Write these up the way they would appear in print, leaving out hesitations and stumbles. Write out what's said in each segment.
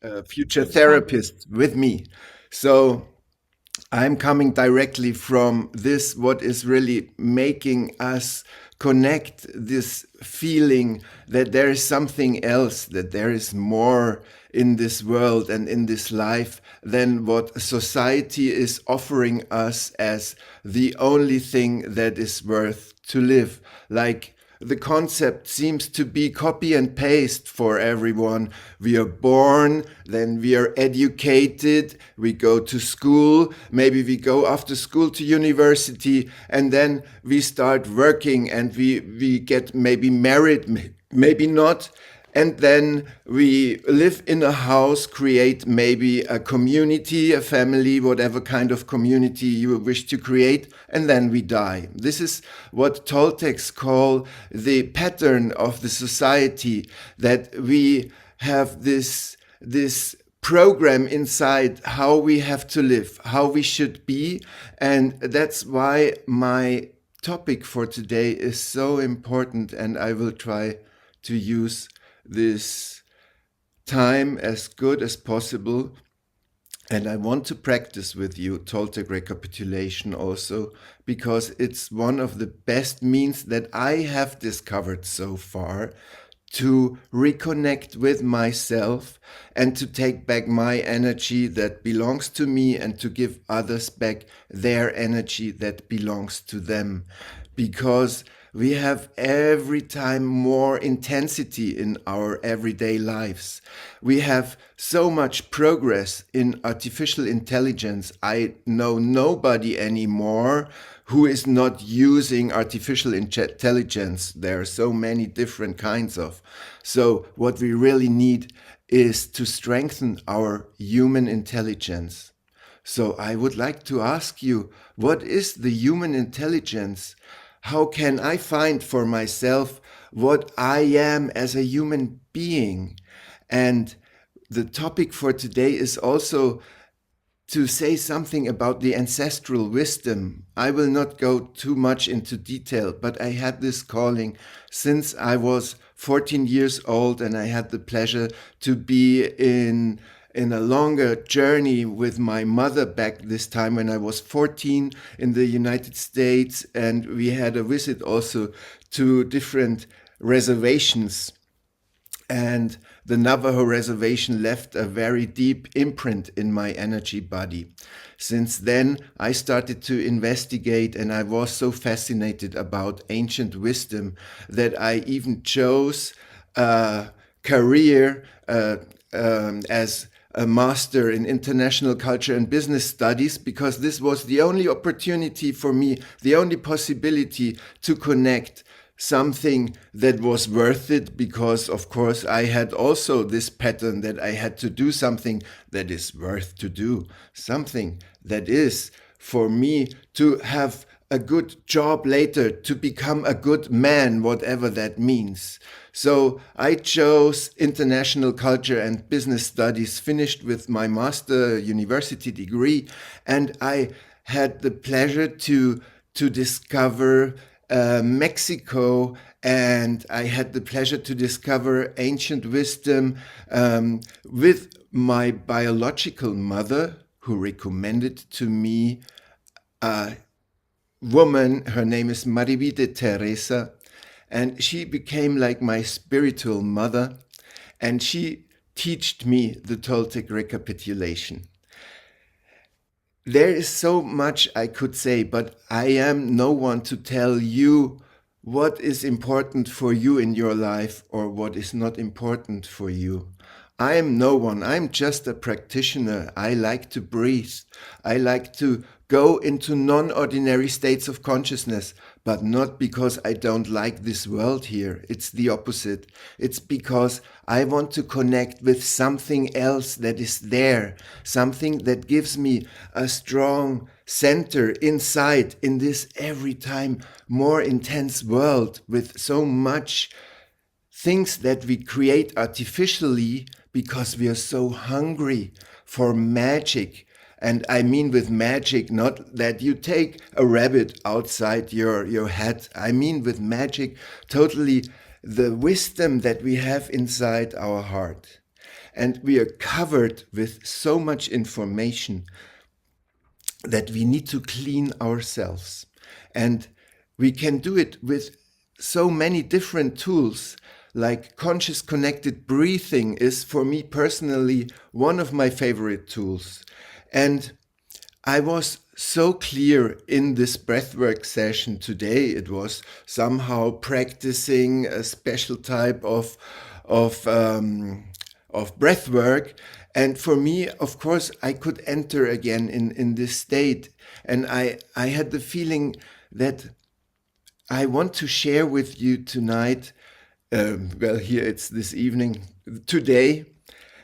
a future therapist with me. So I'm coming directly from this, what is really making us connect, this feeling that there is something else, that there is more in this world and in this life than what society is offering us as the only thing that is worth to live. Like, the concept seems to be copy and paste for everyone. We are born, then we are educated, we go to school, maybe we go after school to university, and then we start working and we get maybe married, maybe not. And then we live in a house, create maybe a community, a family, whatever kind of community you wish to create, and then we die. This is what Toltecs call the pattern of the society, that we have this program inside how we have to live, how we should be. And that's why my topic for today is so important, and I will try to use this time as good as possible. And I want to practice with you Toltec recapitulation also, because it's one of the best means that I have discovered so far to reconnect with myself and to take back my energy that belongs to me and to give others back their energy that belongs to them. Because we have every time more intensity in our everyday lives. We have so much progress in artificial intelligence. I know nobody anymore who is not using artificial intelligence. There are so many different kinds of. So what we really need is to strengthen our human intelligence. So I would like to ask you, what is the human intelligence? How can I find for myself what I am as a human being? And the topic for today is also to say something about the ancestral wisdom. I will not go too much into detail, but I had this calling since I was 14 years old, and I had the pleasure to be in a longer journey with my mother back this time when I was 14 in the United States, and we had a visit also to different reservations. And the Navajo reservation left a very deep imprint in my energy body. Since then, I started to investigate, and I was so fascinated about ancient wisdom that I even chose a career as a master in international culture and business studies, because this was the only opportunity for me, the only possibility to connect something that was worth it, because of course I had also this pattern that I had to do something that is worth to do, something that is for me to have a good job later, to become a good man, whatever that means. So I chose international culture and business studies, finished with my master university degree, and I had the pleasure to discover Mexico, and I had the pleasure to discover ancient wisdom with my biological mother, who recommended to me a woman. Her name is Maribide Teresa, and she became like my spiritual mother, and she taught me the Toltec recapitulation. There is so much I could say, but I am no one to tell you what is important for you in your life or what is not important for you. I am no one. I'm just a practitioner. I like to breathe. I like to go into non-ordinary states of consciousness, but not because I don't like this world here. It's the opposite. It's because I want to connect with something else that is there, something that gives me a strong center inside in this every time more intense world with so much things that we create artificially because we are so hungry for magic. And I mean with magic, not that you take a rabbit outside your head. I mean with magic, totally the wisdom that we have inside our heart. and we are covered with so much information that we need to clean ourselves. And we can do it with so many different tools. Like conscious connected breathing is, for me personally, one of my favorite tools. And I was so clear in this breathwork session today. It was somehow practicing a special type of breathwork. And for me, of course, I could enter again in this state. And I had the feeling that I want to share with you tonight, here it's this evening, today,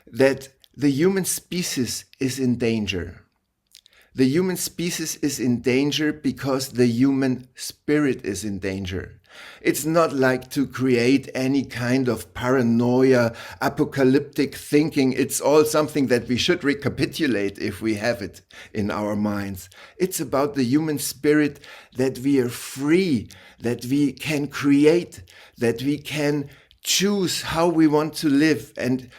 that the human species is in danger. The human species is in danger because the human spirit is in danger. It's not like to create any kind of paranoia, apocalyptic thinking. It's all something that we should recapitulate if we have it in our minds. It's about the human spirit, that we are free, that we can create, that we can choose how we want to live, and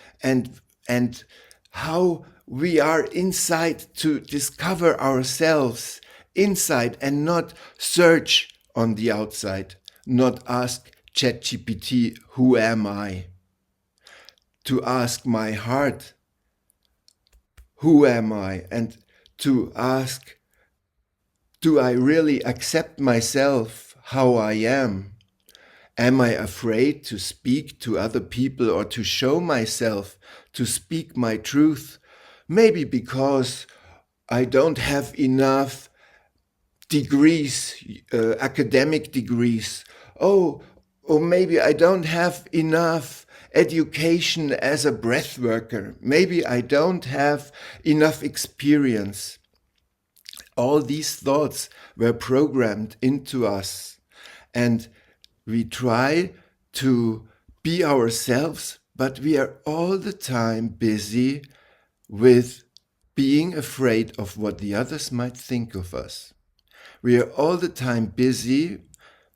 how we are inside to discover ourselves inside and not search on the outside, not ask ChatGPT, who am I? To ask my heart, who am I? And to ask, do I really accept myself how I am? Am I afraid to speak to other people or to show myself, to speak my truth? Maybe because I don't have enough degrees, academic degrees. Or maybe I don't have enough education as a breath worker. Maybe I don't have enough experience. All these thoughts were programmed into us, and we try to be ourselves, but we are all the time busy with being afraid of what the others might think of us. We are all the time busy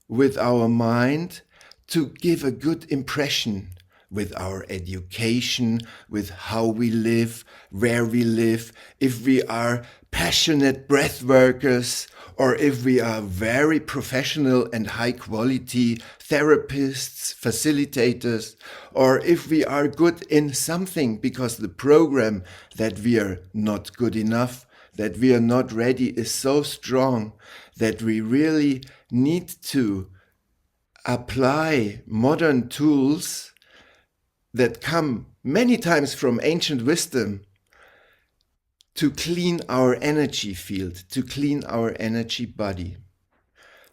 with our mind to give a good impression, with our education, with how we live, where we live, if we are passionate breath workers, or if we are very professional and high quality therapists, facilitators, or if we are good in something because the program that we are not good enough, that we are not ready, is so strong that we really need to apply modern tools that come many times from ancient wisdom to clean our energy field, to clean our energy body.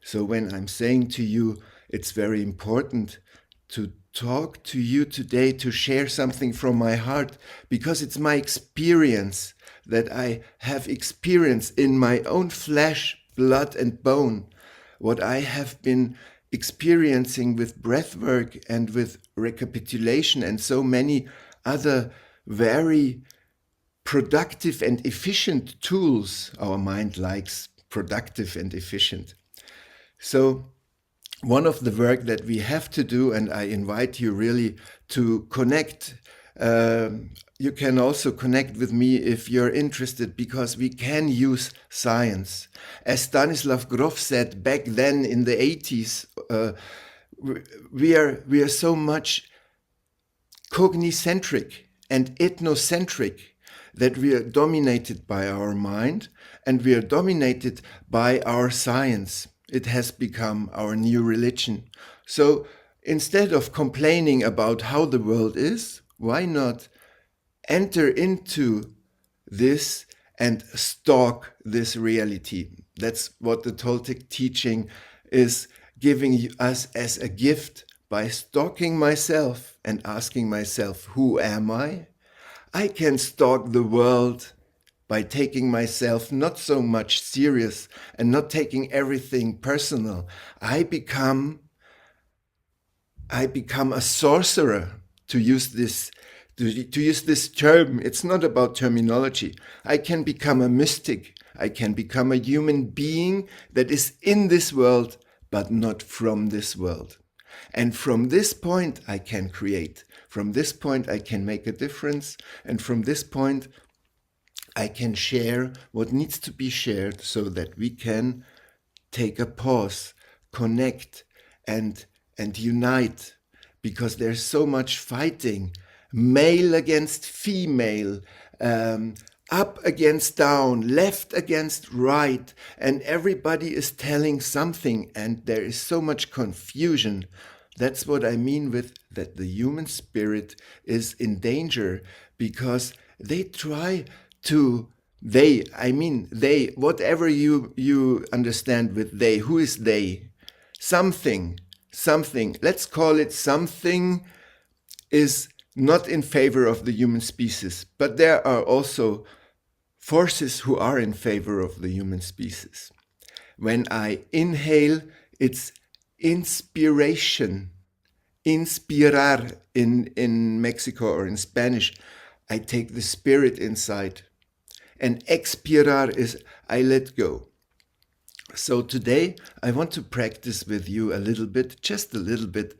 So when I'm saying to you, it's very important to talk to you today, to share something from my heart, because it's my experience that I have experienced in my own flesh, blood and bone, what I have been experiencing with breathwork and with recapitulation and so many other very productive and efficient tools. Our mind likes productive and efficient. So one of the work that we have to do, and I invite you really to connect, you can also connect with me if you're interested, because we can use science. As Stanislav Grof said back then in the 80s, we are so much cognicentric and ethnocentric that we are dominated by our mind and we are dominated by our science. It has become our new religion. So instead of complaining about how the world is, why not enter into this and stalk this reality? That's what the Toltec teaching is giving us as a gift. By stalking myself and asking myself, who am I? I can stalk the world by taking myself not so much serious and not taking everything personal. I become a sorcerer, to use this term. It's not about terminology. I can become a mystic. I can become a human being that is in this world, but not from this world. And from this point, I can create. From this point, I can make a difference. And from this point, I can share what needs to be shared so that we can take a pause, connect, and unite, because there's so much fighting, male against female, up against down, left against right, and everybody is telling something, and there is so much confusion. That's what I mean with that the human spirit is in danger, because they try to they, whatever you understand with they, who is they? Something, let's call it something, is not in favor of the human species, but there are also forces who are in favor of the human species. When I inhale, it's inspiration. Inspirar in Mexico, or in Spanish, I take the spirit inside. And expirar is I let go. So today I want to practice with you a little bit, just a little bit,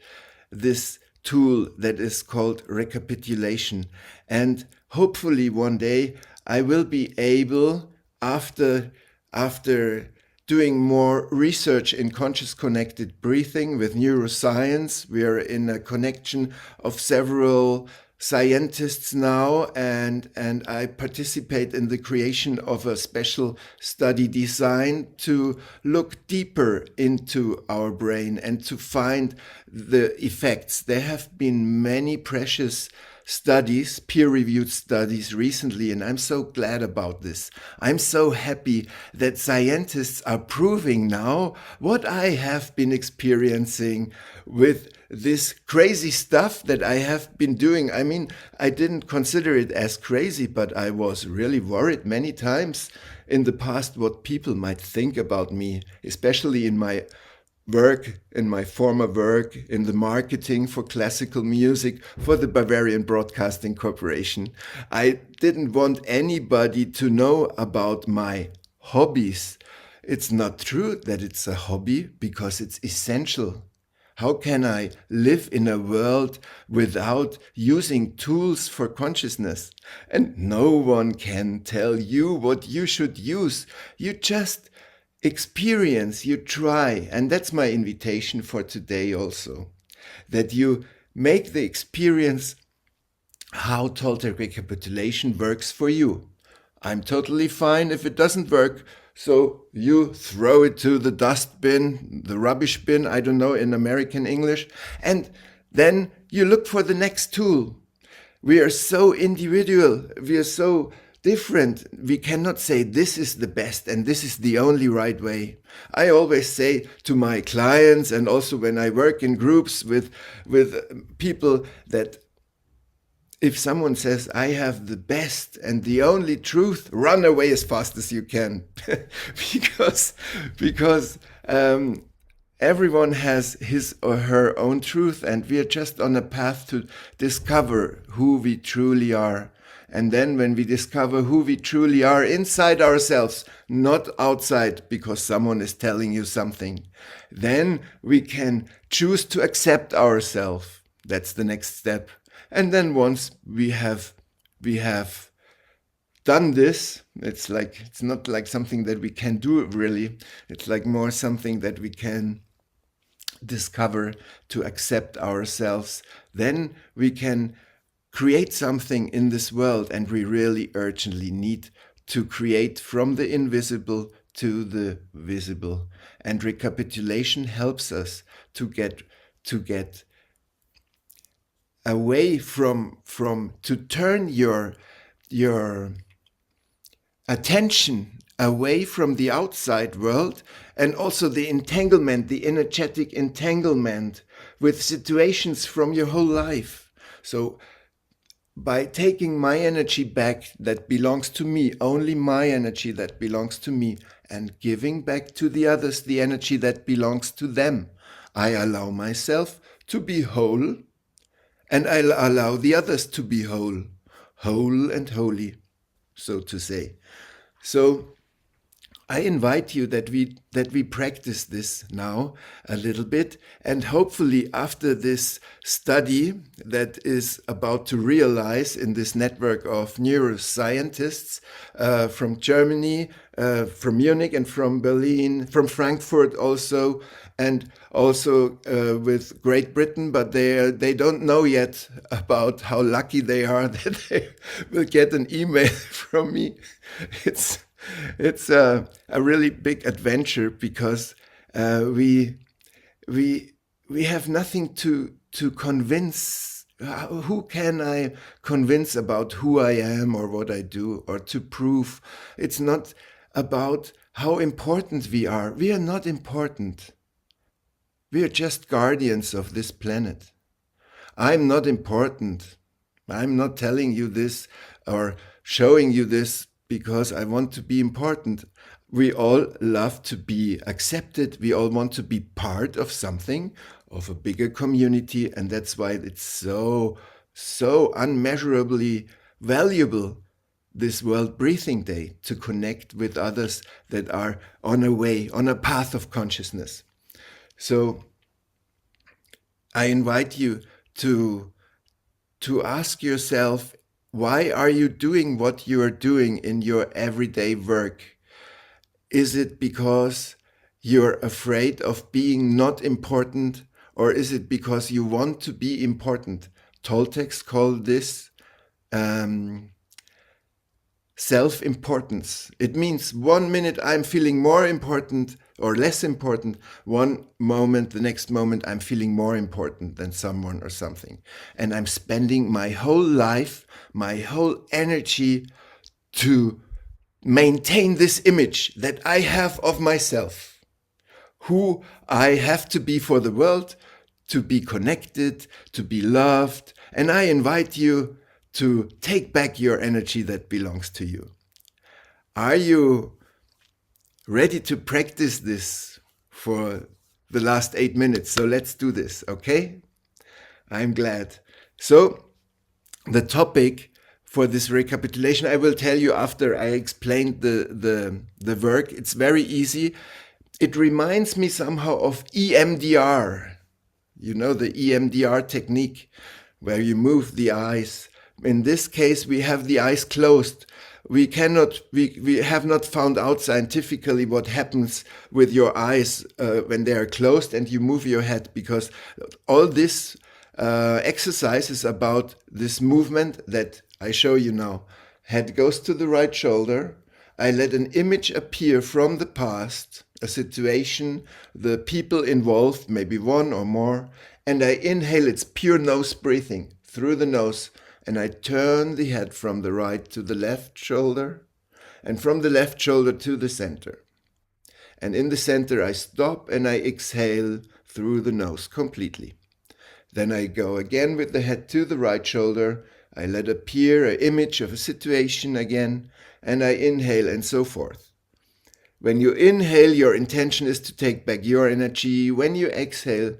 this tool that is called recapitulation. And hopefully one day I will be able, after doing more research in conscious connected breathing with neuroscience. We are in a connection of several scientists now, and I participate in the creation of a special study designed to look deeper into our brain and to find the effects. There have been many precious studies, peer-reviewed studies recently, and I'm so glad about this. I'm so happy that scientists are proving now what I have been experiencing with this crazy stuff that I have been doing. I mean, I didn't consider it as crazy, but I was really worried many times in the past what people might think about me, especially in my work, in my former work in the marketing for classical music for the Bavarian Broadcasting Corporation. I didn't want anybody to know about my hobbies. It's not true that it's a hobby, because it's essential. How can I live in a world without using tools for consciousness? And no one can tell you what you should use. You just experience, you try. And that's my invitation for today also, that you make the experience how Toltec recapitulation works for you. I'm totally fine if it doesn't work, so you throw it to the dustbin, the rubbish bin, I don't know in American English, and then you look for the next tool. We are so individual, we are so different. We cannot say this is the best and this is the only right way. I always say to my clients, and also when I work in groups with people, that if someone says, I have the best and the only truth, run away as fast as you can. because everyone has his or her own truth, and we are just on a path to discover who we truly are. And then when we discover who we truly are inside ourselves, not outside because someone is telling you something, then we can choose to accept ourselves. That's the next step. And then once we have done this, it's not like something that we can do really. It's like more something that we can discover to accept ourselves. Then we can create something in this world, and we really urgently need to create from the invisible to the visible. And recapitulation helps us to get away from to turn your attention away from the outside world, and also the entanglement, the energetic entanglement with situations from your whole life. So by taking my energy back that belongs to me, only my energy that belongs to me, and giving back to the others the energy that belongs to them, I allow myself to be whole, and I allow the others to be whole and holy, so to say. So I invite you that we practice this now a little bit, and hopefully after this study that is about to realize in this network of neuroscientists from Germany, from Munich and from Berlin, from Frankfurt also, and also with Great Britain, but they don't know yet about how lucky they are that they will get an email from me. It's a really big adventure because we we we have nothing to convince. Who can I convince about who I am or what I do or to prove? It's not about how important we are. We are not important. We are just guardians of this planet. I'm not important. I'm not telling you this or showing you this because I want to be important. We all love to be accepted. We all want to be part of something, of a bigger community. And that's why it's so unmeasurably valuable, this World Breathing Day, to connect with others that are on a way, on a path of consciousness. So I invite you to ask yourself, why are you doing what you are doing in your everyday work? Is it because you're afraid of being not important, or is it because you want to be important? Toltecs call this self-importance. It means 1 minute I'm feeling more important or less important. One moment, the next moment, I'm feeling more important than someone or something. And I'm spending my whole life, my whole energy to maintain this image that I have of myself, who I have to be for the world, to be connected, to be loved. And I invite you to take back your energy that belongs to you. Are you ready to practice this for the last 8 minutes? So let's do this, okay? I'm glad. So the topic for this recapitulation, I will tell you after I explained the work. It's very easy. It reminds me somehow of EMDR. You know, the EMDR technique where you move the eyes. In this case, we have the eyes closed. We have not found out scientifically what happens with your eyes when they are closed and you move your head, because all this exercise is about this movement that I show you now. Head goes to the right shoulder. I let an image appear from the past, a situation, the people involved, maybe one or more, and I inhale. It's pure nose breathing through the nose, and I turn the head from the right to the left shoulder, and from the left shoulder to the center. And in the center I stop and I exhale through the nose completely. Then I go again with the head to the right shoulder. I let appear an image of a situation again, and I inhale, and so forth. When you inhale, your intention is to take back your energy. When you exhale,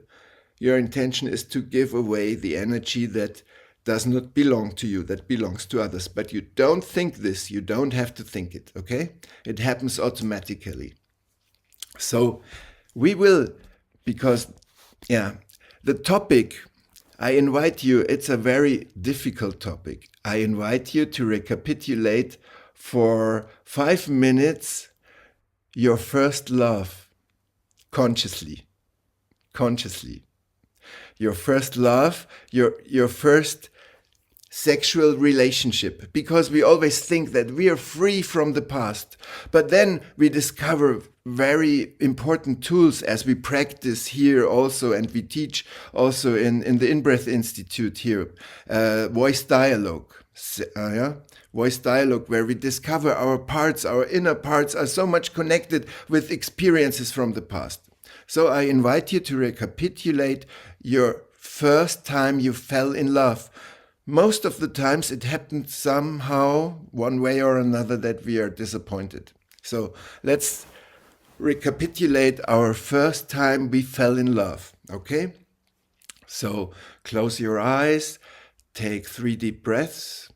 your intention is to give away the energy that does not belong to you, that belongs to others. But you don't think this. You don't have to think it, okay? It happens automatically. So we will, because, the topic, I invite you, it's a very difficult topic. I invite you to recapitulate for 5 minutes your first love, consciously. Your first love, your first sexual relationship, because we always think that we are free from the past. But then we discover very important tools as we practice here also, and we teach also in the In-Breath Institute here, voice dialogue. Voice dialogue, where we discover our parts, our inner parts are so much connected with experiences from the past. So I invite you to recapitulate your first time you fell in love. Most of the times it happened somehow, one way or another, that we are disappointed. So let's recapitulate our first time we fell in love, okay? So close your eyes, take 3 deep breaths.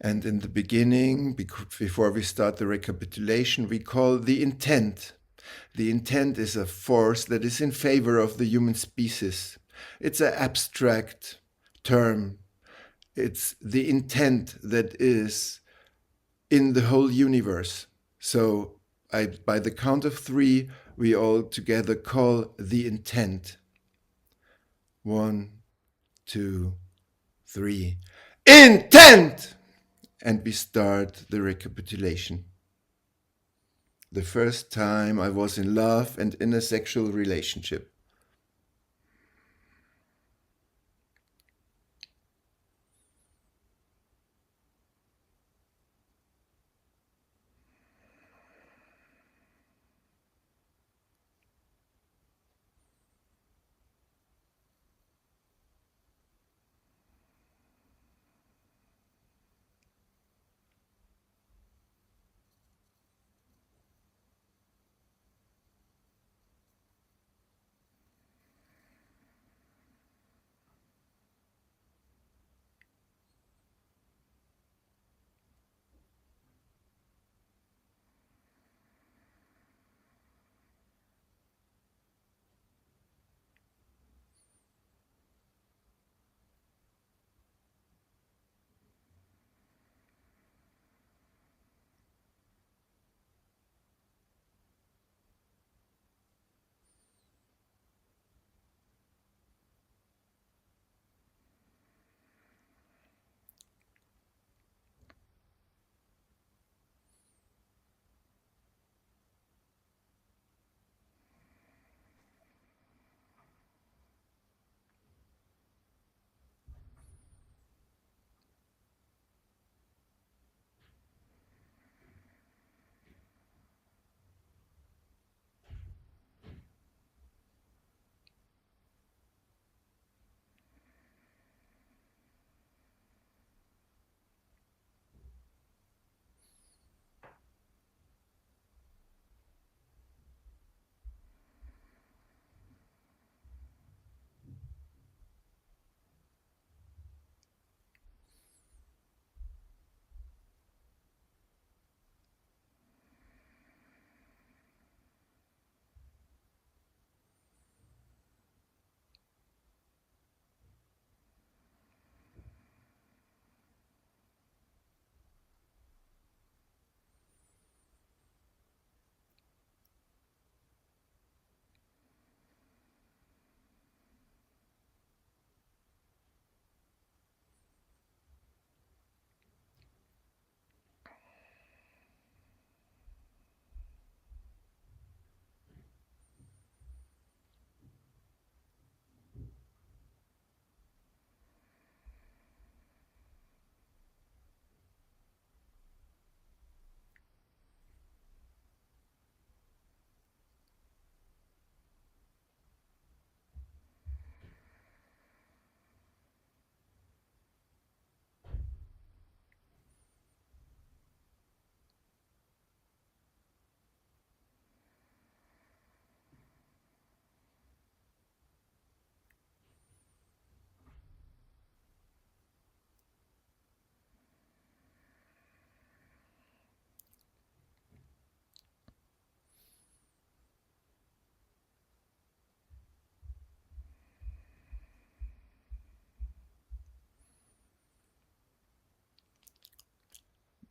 And in the beginning, before we start the recapitulation, we call the intent. The intent is a force that is in favor of the human species. It's an abstract term. It's the intent that is in the whole universe. So by the count of three, we all together call the intent. 1, 2, 3. Intent! And we start the recapitulation. The first time I was in love and in a sexual relationship.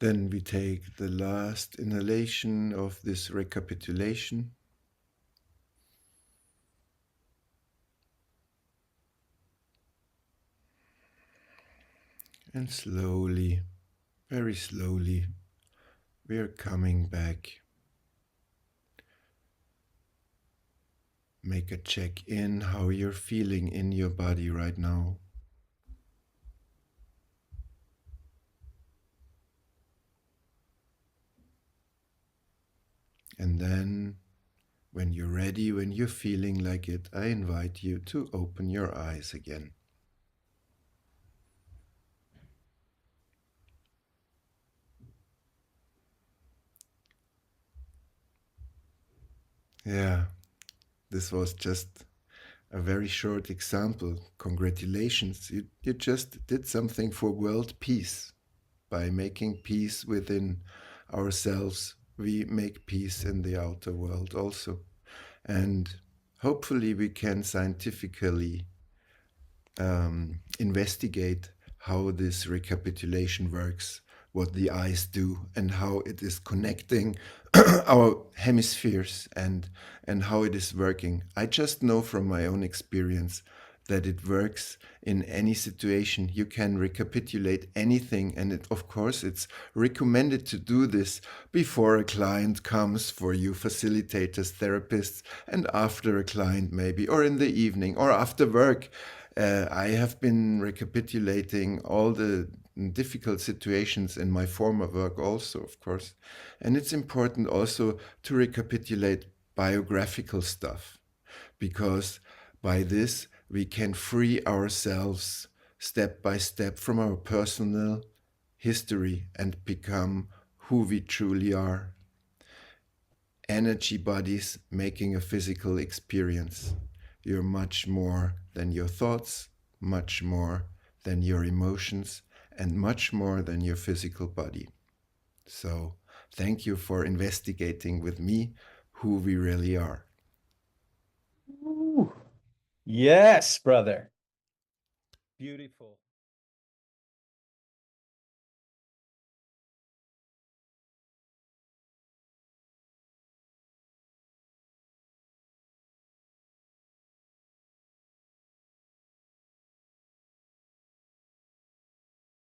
Then we take the last inhalation of this recapitulation. And slowly, very slowly, we are coming back. Make a check in how you're feeling in your body right now. And then, when you're ready, when you're feeling like it, I invite you to open your eyes again. Yeah, this was just a very short example. Congratulations, you just did something for world peace. By making peace within ourselves, we make peace in the outer world also. And hopefully, we can scientifically investigate how this recapitulation works, what the eyes do, and how it is connecting our hemispheres, and how it is working. I just know from my own experience that it works in any situation. You can recapitulate anything, and of course, it's recommended to do this before a client comes for you, facilitators, therapists, and after a client, maybe, or in the evening, or after work. I have been recapitulating all the difficult situations in my former work, also, of course. And it's important also to recapitulate biographical stuff, because by this we can free ourselves step by step from our personal history and become who we truly are. Energy bodies making a physical experience. You're much more than your thoughts, much more than your emotions, and much more than your physical body. So, thank you for investigating with me who we really are. Ooh. Yes, brother. Beautiful.